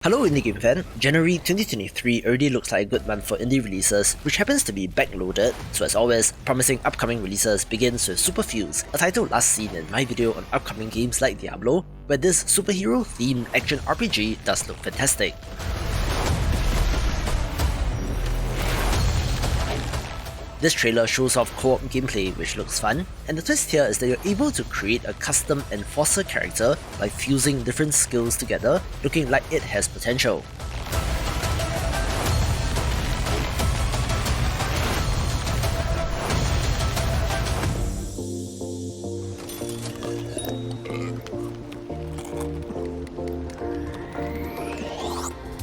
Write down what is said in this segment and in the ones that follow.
Hello indie game fan, January 2023 already looks like a good month for indie releases, which happens to be backloaded, so as always, promising upcoming releases begins with Superfuse, a title last seen in my video on upcoming games like Diablo, where this superhero-themed action RPG does look fantastic. This trailer shows off co-op gameplay which looks fun, and the twist here is that you're able to create a custom enforcer character by fusing different skills together, looking like it has potential.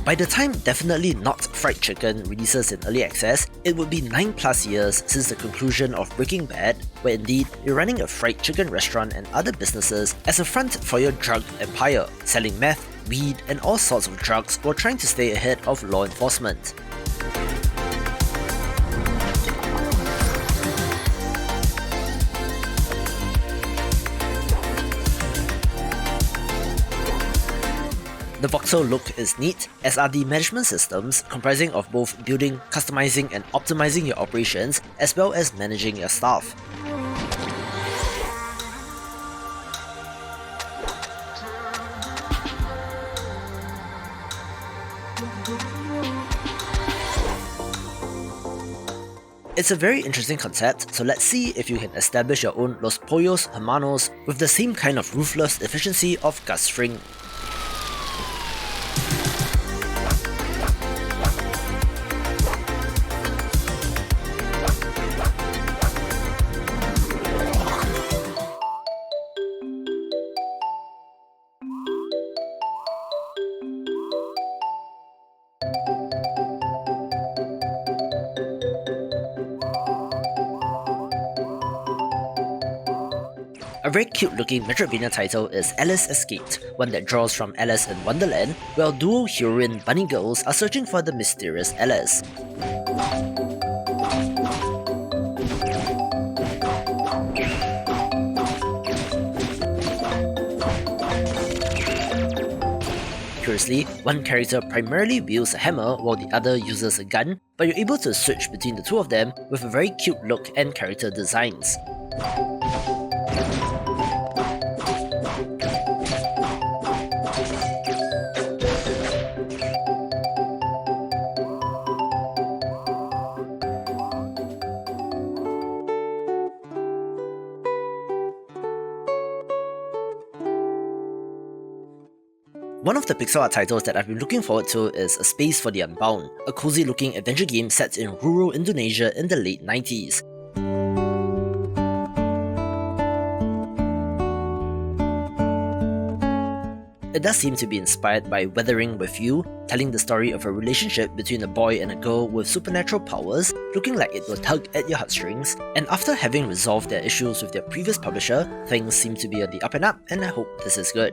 By the time Definitely Not Fried Chicken releases in early access, it would be 9+ years since the conclusion of Breaking Bad, where indeed you're running a fried chicken restaurant and other businesses as a front for your drug empire, selling meth, weed, and all sorts of drugs while trying to stay ahead of law enforcement. The voxel look is neat, as are the management systems, comprising of both building, customizing and optimizing your operations, as well as managing your staff. It's a very interesting concept, so let's see if you can establish your own Los Pollos Hermanos with the same kind of ruthless efficiency of Gus Fring. A very cute looking Metroidvania title is Alice Escaped, one that draws from Alice in Wonderland, where duo heroine bunny girls are searching for the mysterious Alice. Curiously, one character primarily wields a hammer while the other uses a gun, but you're able to switch between the two of them with a very cute look and character designs. One of the pixel art titles that I've been looking forward to is A Space for the Unbound, a cozy looking adventure game set in rural Indonesia in the late 90s. It does seem to be inspired by Weathering with You, telling the story of a relationship between a boy and a girl with supernatural powers, looking like it will tug at your heartstrings, and after having resolved their issues with their previous publisher, things seem to be on the up and up, and I hope this is good.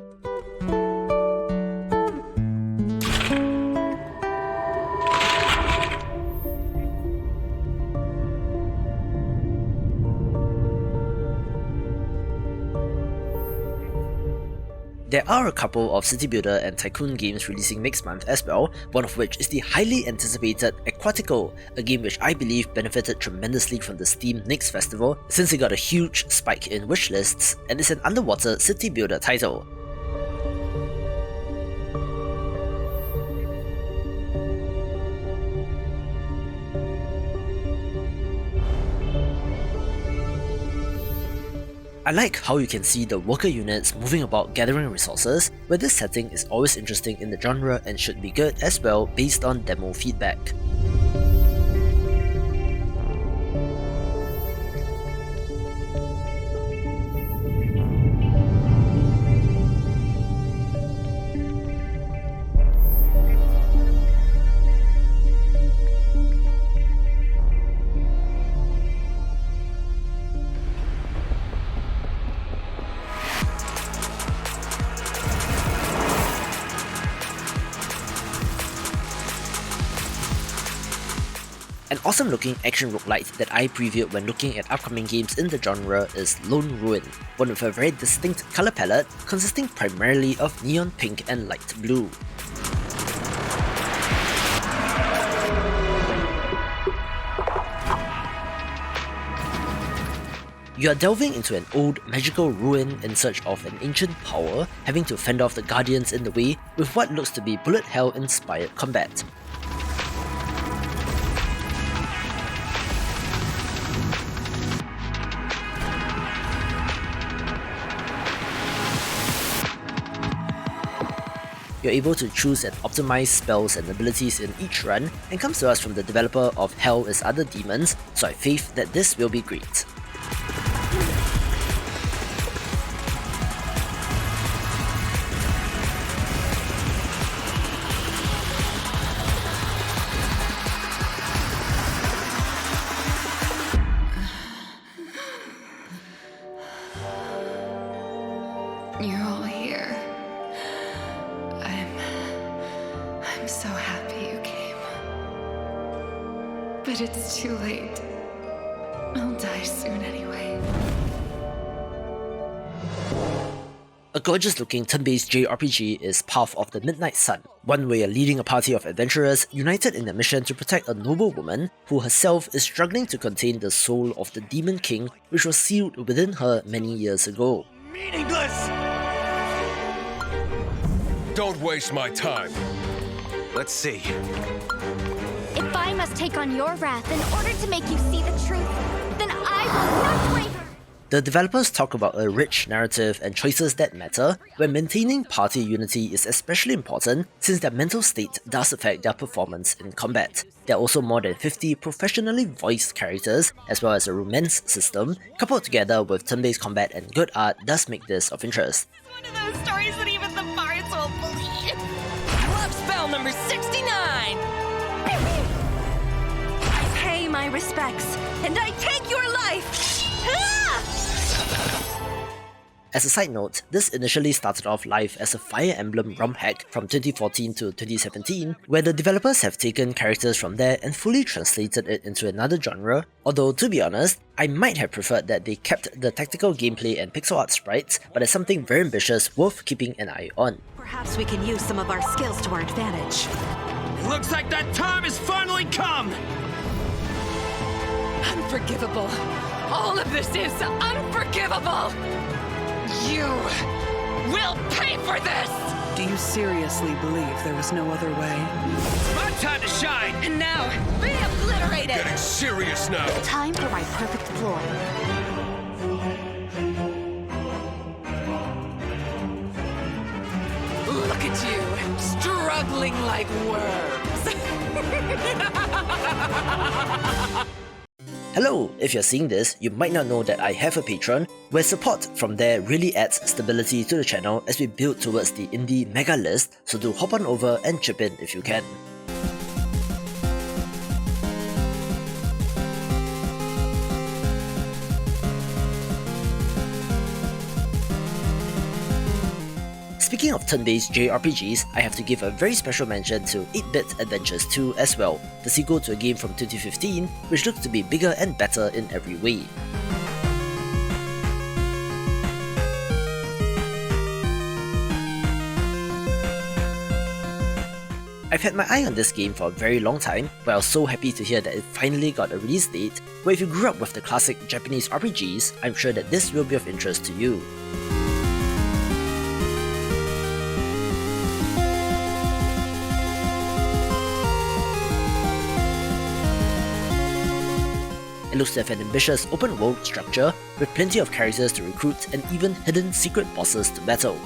There are a couple of city builder and tycoon games releasing next month as well, one of which is the highly anticipated Aquatico, a game which I believe benefited tremendously from the Steam Next Festival since it got a huge spike in wishlists and is an underwater city builder title. I like how you can see the worker units moving about gathering resources, where this setting is always interesting in the genre and should be good as well based on demo feedback. An awesome looking action roguelite that I previewed when looking at upcoming games in the genre is Lone Ruin, one with a very distinct colour palette consisting primarily of neon pink and light blue. You are delving into an old magical ruin in search of an ancient power, having to fend off the guardians in the way with what looks to be bullet hell-inspired combat. You're able to choose and optimize spells and abilities in each run, and comes to us from the developer of Hell is Other Demons, so I have faith that this will be great. You're all here. I'm so happy you came. But it's too late. I'll die soon anyway. A gorgeous looking turn-based JRPG is Path of the Midnight Sun, one where you're leading a party of adventurers united in their mission to protect a noble woman who herself is struggling to contain the soul of the Demon King which was sealed within her many years ago. Meaningless! Don't waste my time. Let's see. If I must take on your wrath in order to make you see the truth, then I will not waver! The developers talk about a rich narrative and choices that matter, where maintaining party unity is especially important since their mental state does affect their performance in combat. There are also more than 50 professionally voiced characters, as well as a romance system, coupled together with turn-based combat and good art does make this of interest. One of those stories that even the bards won't believe. Love spell number 69! I pay my respects, and I take your life! As a side note, this initially started off live as a Fire Emblem ROM hack from 2014 to 2017, where the developers have taken characters from there and fully translated it into another genre, although to be honest, I might have preferred that they kept the tactical gameplay and pixel art sprites, but it's something very ambitious worth keeping an eye on. Perhaps we can use some of our skills to our advantage. Looks like that time has finally come! Unforgivable. All of this is unforgivable! You will pay for this! Do you seriously believe there was no other way? It's my time to shine! And now, be obliterated! Getting serious now. Time for my perfect ploy. Look at you, struggling like worms. Hello! If you're seeing this, you might not know that I have a Patreon, where support from there really adds stability to the channel as we build towards the indie mega list, so do hop on over and chip in if you can. Speaking of turn-based JRPGs, I have to give a very special mention to 8-Bit Adventures 2 as well, the sequel to a game from 2015, which looks to be bigger and better in every way. I've had my eye on this game for a very long time, but I was so happy to hear that it finally got a release date, where if you grew up with the classic Japanese RPGs, I'm sure that this will be of interest to you. It looks to have an ambitious open world structure, with plenty of characters to recruit and even hidden secret bosses to battle.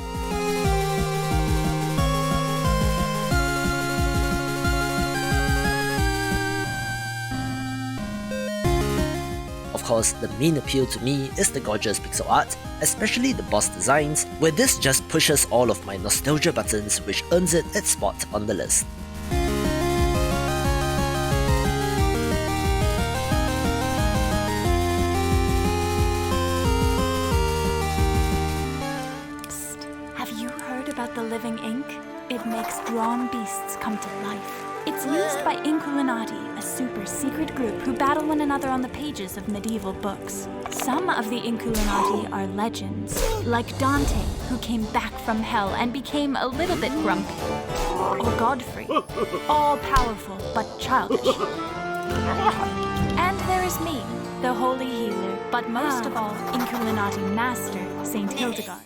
Of course, the main appeal to me is the gorgeous pixel art, especially the boss designs, where this just pushes all of my nostalgia buttons, which earns it its spot on the list. About the living ink? It makes drawn beasts come to life. It's used by Inkulinati, a super secret group who battle one another on the pages of medieval books. Some of the Inkulinati are legends, like Dante, who came back from hell and became a little bit grumpy. Or Godfrey, all-powerful but childish. And there is me, the Holy Healer, but most of all, Inculinati Master, Saint Hildegard.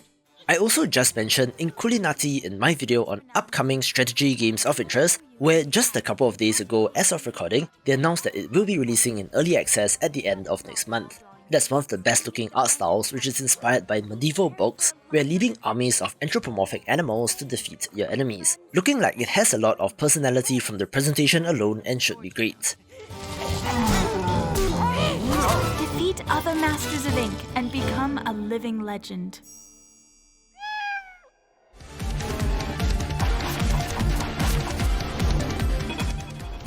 I also just mentioned Inculinati in my video on upcoming strategy games of interest, where just a couple of days ago as of recording, they announced that it will be releasing in early access at the end of next month. That's one of the best looking art styles, which is inspired by medieval books, where leading armies of anthropomorphic animals to defeat your enemies. Looking like it has a lot of personality from the presentation alone and should be great. Defeat other Masters of Ink and become a living legend.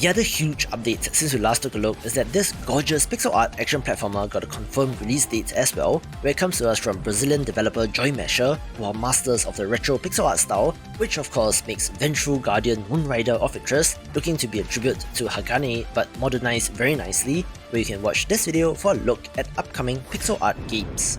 The other huge update since we last took a look is that this gorgeous pixel art action platformer got a confirmed release date as well, where it comes to us from Brazilian developer Joy Masher, who are masters of the retro pixel art style, which of course makes Vengeful Guardian Moonrider of interest, looking to be a tribute to Hagane but modernized very nicely, where you can watch this video for a look at upcoming pixel art games.